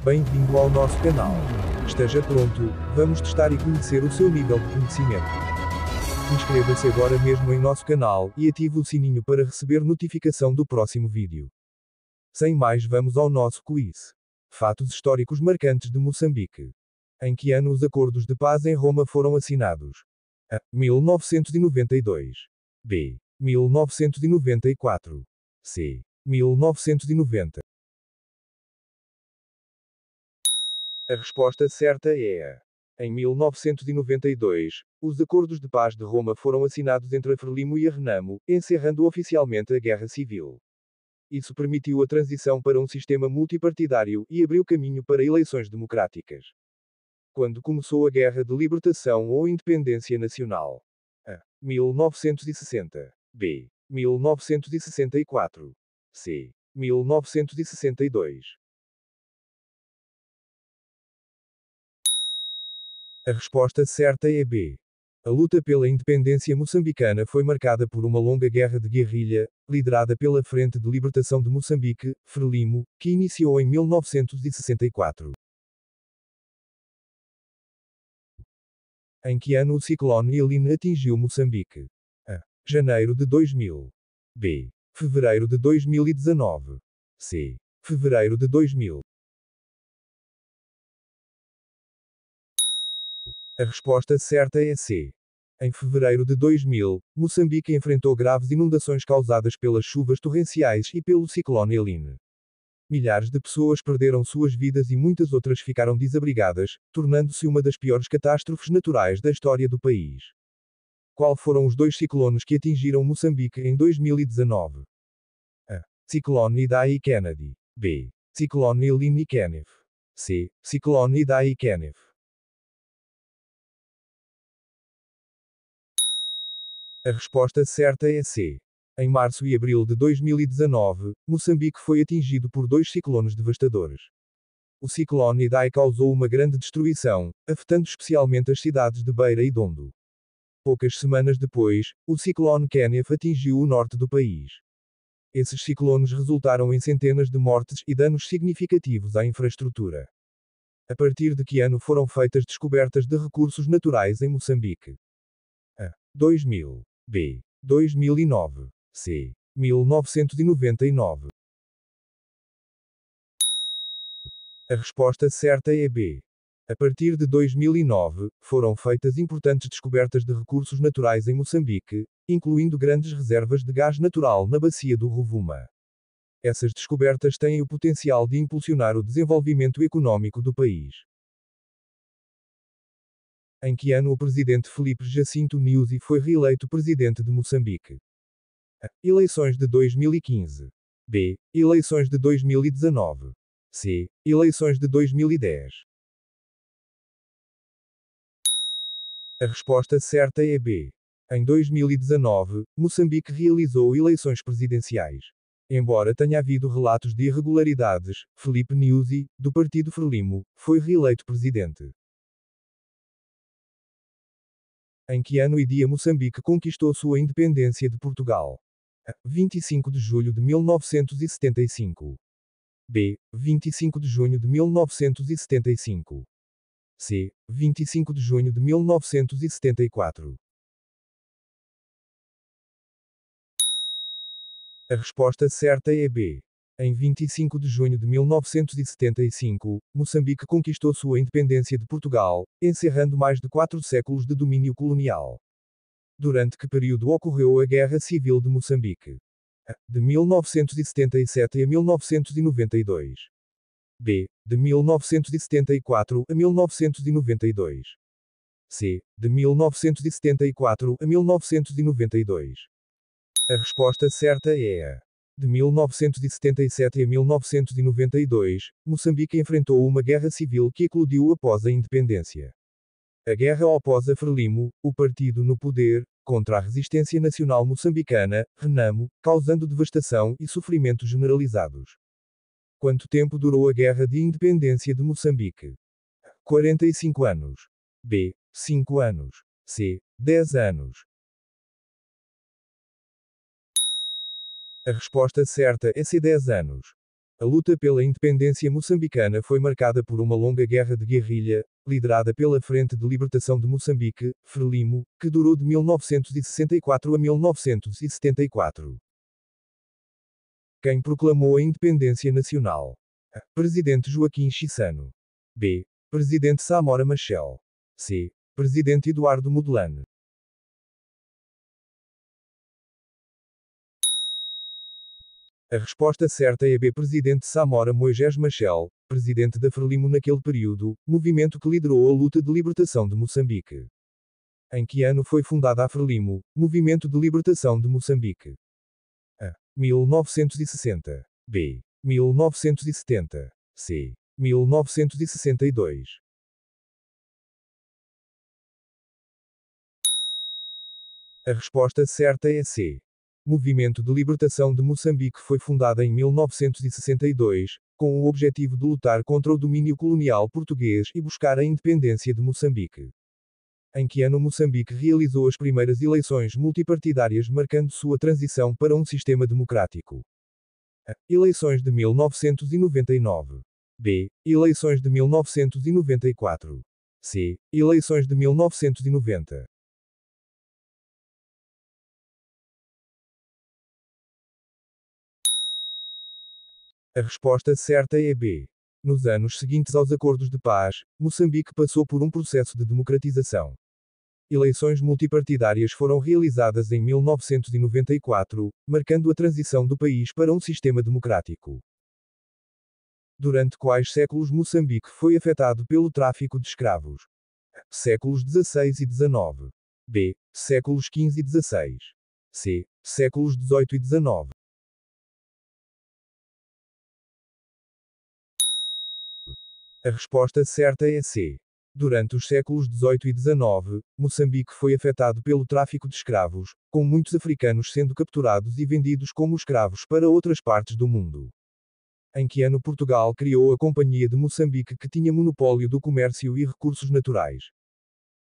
Bem-vindo ao nosso canal. Esteja pronto, vamos testar e conhecer o seu nível de conhecimento. Inscreva-se agora mesmo em nosso canal e ative o sininho para receber notificação do próximo vídeo. Sem mais, vamos ao nosso quiz. Fatos históricos marcantes de Moçambique. Em que ano os acordos de paz em Roma foram assinados? A. 1992. B. 1994. C. 1990. A resposta certa é a. Em 1992, os acordos de paz de Roma foram assinados entre a Frelimo e a Renamo, encerrando oficialmente a Guerra Civil. Isso permitiu a transição para um sistema multipartidário e abriu caminho para eleições democráticas. Quando começou a Guerra de Libertação ou Independência Nacional? A. 1960. B. 1964. C. 1962. A resposta certa é B. A luta pela independência moçambicana foi marcada por uma longa guerra de guerrilha, liderada pela Frente de Libertação de Moçambique, Frelimo, que iniciou em 1964. Em que ano o ciclone Eline atingiu Moçambique? A. Janeiro de 2000. B. Fevereiro de 2019. C. Fevereiro de 2000. A resposta certa é C. Em fevereiro de 2000, Moçambique enfrentou graves inundações causadas pelas chuvas torrenciais e pelo ciclone Eline. Milhares de pessoas perderam suas vidas e muitas outras ficaram desabrigadas, tornando-se uma das piores catástrofes naturais da história do país. Qual foram os dois ciclones que atingiram Moçambique em 2019? A. Ciclone Idai e Kennedy. B. Ciclone Eline e Kenneth. C. Ciclone Idai e Kenneth. A resposta certa é C. Em março e abril de 2019, Moçambique foi atingido por dois ciclones devastadores. O ciclone Idai causou uma grande destruição, afetando especialmente as cidades de Beira e Dondo. Poucas semanas depois, o ciclone Kenneth atingiu o norte do país. Esses ciclones resultaram em centenas de mortes e danos significativos à infraestrutura. A partir de que ano foram feitas descobertas de recursos naturais em Moçambique? A. 2000. B. 2009. C. 1999. A resposta certa é B. A partir de 2009, foram feitas importantes descobertas de recursos naturais em Moçambique, incluindo grandes reservas de gás natural na bacia do Rovuma. Essas descobertas têm o potencial de impulsionar o desenvolvimento econômico do país. Em que ano o presidente Filipe Jacinto Nyusi foi reeleito presidente de Moçambique? A. Eleições de 2015. B. Eleições de 2019. C. Eleições de 2010. A resposta certa é B. Em 2019, Moçambique realizou eleições presidenciais. Embora tenha havido relatos de irregularidades, Filipe Nyusi, do partido Frelimo, foi reeleito presidente. Em que ano e dia Moçambique conquistou sua independência de Portugal? A. 25 de julho de 1975. B. 25 de junho de 1975. C. 25 de junho de 1974. A resposta certa é B. Em 25 de junho de 1975, Moçambique conquistou sua independência de Portugal, encerrando mais de 4 séculos de domínio colonial. Durante que período ocorreu a Guerra Civil de Moçambique? A. De 1977 a 1992. B. De 1974 a 1992. C. De 1974 a 1992. A resposta certa é a. De 1977 a 1992, Moçambique enfrentou uma guerra civil que eclodiu após a independência. A guerra opôs a Frelimo, o partido no poder, contra a resistência nacional moçambicana, Renamo, causando devastação e sofrimento generalizados. Quanto tempo durou a Guerra de Independência de Moçambique? 45 anos. B. 5 anos. C. 10 anos. A resposta certa é C. 10 anos. A luta pela independência moçambicana foi marcada por uma longa guerra de guerrilha, liderada pela Frente de Libertação de Moçambique, Frelimo, que durou de 1964 a 1974. Quem proclamou a independência nacional? A. Presidente Joaquim Chissano. B. Presidente Samora Machel. C. Presidente Eduardo Mondlane. A resposta certa é B. Presidente Samora Moisés Machel, presidente da Frelimo naquele período, movimento que liderou a luta de libertação de Moçambique. Em que ano foi fundada a Frelimo, Movimento de Libertação de Moçambique? A. 1960. B. 1970. C. 1962. A resposta certa é C. Movimento de Libertação de Moçambique foi fundada em 1962, com o objetivo de lutar contra o domínio colonial português e buscar a independência de Moçambique. Em que ano Moçambique realizou as primeiras eleições multipartidárias marcando sua transição para um sistema democrático? A. Eleições de 1999. B. Eleições de 1994. C. Eleições de 1990. A resposta certa é B. Nos anos seguintes aos acordos de paz, Moçambique passou por um processo de democratização. Eleições multipartidárias foram realizadas em 1994, marcando a transição do país para um sistema democrático. Durante quais séculos Moçambique foi afetado pelo tráfico de escravos? Séculos XVI e XIX. B. Séculos XV e XVI. C. Séculos XVIII e XIX. A resposta certa é C. Durante os séculos XVIII e XIX, Moçambique foi afetado pelo tráfico de escravos, com muitos africanos sendo capturados e vendidos como escravos para outras partes do mundo. Em que ano Portugal criou a Companhia de Moçambique que tinha monopólio do comércio e recursos naturais?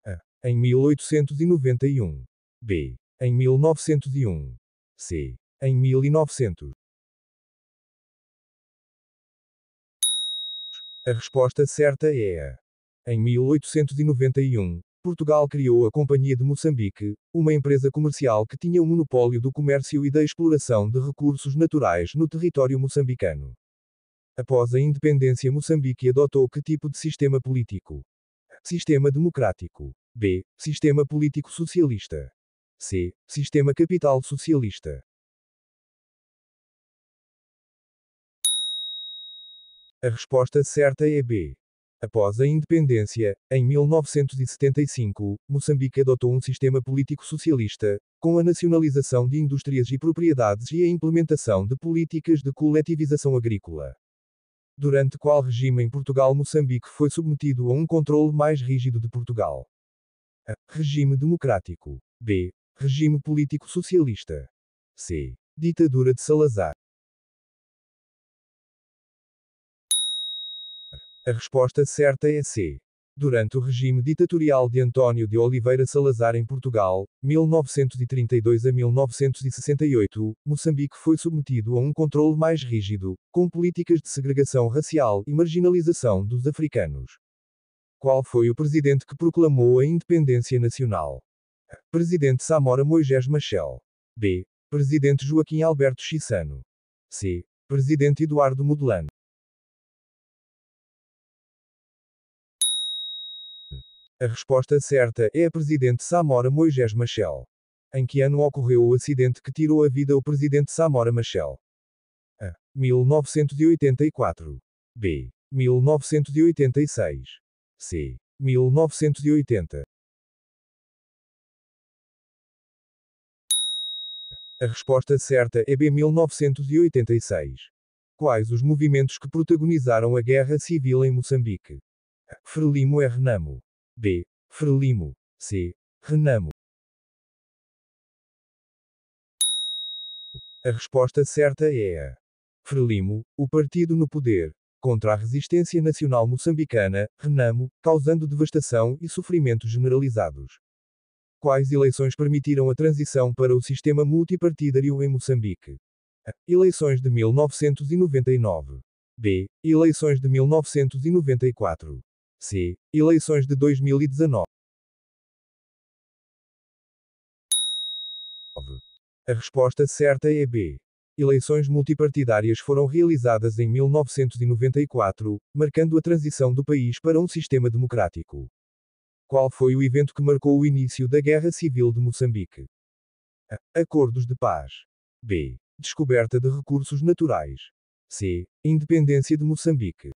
A. Em 1891. B. Em 1901. C. Em 1900. A resposta certa é A. Em 1891, Portugal criou a Companhia de Moçambique, uma empresa comercial que tinha o monopólio do comércio e da exploração de recursos naturais no território moçambicano. Após a independência, Moçambique adotou que tipo de sistema político? Sistema democrático. B. Sistema político socialista. C. Sistema capital socialista. A resposta certa é B. Após a independência, em 1975, Moçambique adotou um sistema político socialista, com a nacionalização de indústrias e propriedades e a implementação de políticas de coletivização agrícola. Durante qual regime em Portugal Moçambique foi submetido a um controle mais rígido de Portugal? A. Regime democrático. B. Regime político socialista. C. Ditadura de Salazar. A resposta certa é C. Durante o regime ditatorial de António de Oliveira Salazar em Portugal, 1932 a 1968, Moçambique foi submetido a um controle mais rígido, com políticas de segregação racial e marginalização dos africanos. Qual foi o presidente que proclamou a independência nacional? A. Presidente Samora Moisés Machel. B. Presidente Joaquim Alberto Chissano. C. Presidente Eduardo Mondlane. A resposta certa é a Presidente Samora Moisés Machel. Em que ano ocorreu o acidente que tirou a vida o Presidente Samora Machel? A. 1984. B. 1986. C. 1980. A resposta certa é B. 1986. Quais os movimentos que protagonizaram a Guerra Civil em Moçambique? A. Frelimo e Renamo. B. Frelimo. C. Renamo. A resposta certa é A. Frelimo, o partido no poder, contra a resistência nacional moçambicana, Renamo, causando devastação e sofrimento generalizados. Quais eleições permitiram a transição para o sistema multipartidário em Moçambique? Eleições de 1999. B. Eleições de 1994. C. Eleições de 2019. A resposta certa é B. Eleições multipartidárias foram realizadas em 1994, marcando a transição do país para um sistema democrático. Qual foi o evento que marcou o início da Guerra Civil de Moçambique? A. Acordos de paz. B. Descoberta de recursos naturais. C. Independência de Moçambique.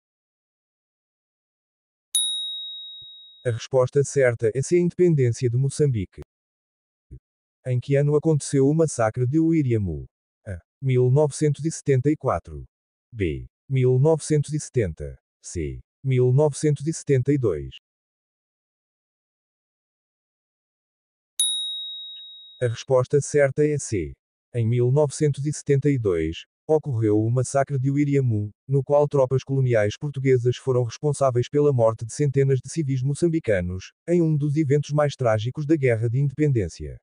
A resposta certa é C. Independência de Moçambique. Em que ano aconteceu o massacre de Uiriamu? A. 1974. B. 1970. C. 1972. A resposta certa é C. Em 1972, ocorreu o massacre de Uiriamu, no qual tropas coloniais portuguesas foram responsáveis pela morte de centenas de civis moçambicanos, em um dos eventos mais trágicos da Guerra de Independência.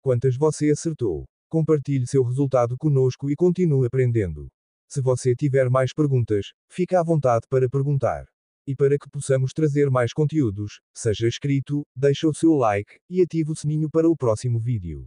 Quantas você acertou? Compartilhe seu resultado conosco e continue aprendendo. Se você tiver mais perguntas, fique à vontade para perguntar. E para que possamos trazer mais conteúdos, seja inscrito, deixe o seu like, e ative o sininho para o próximo vídeo.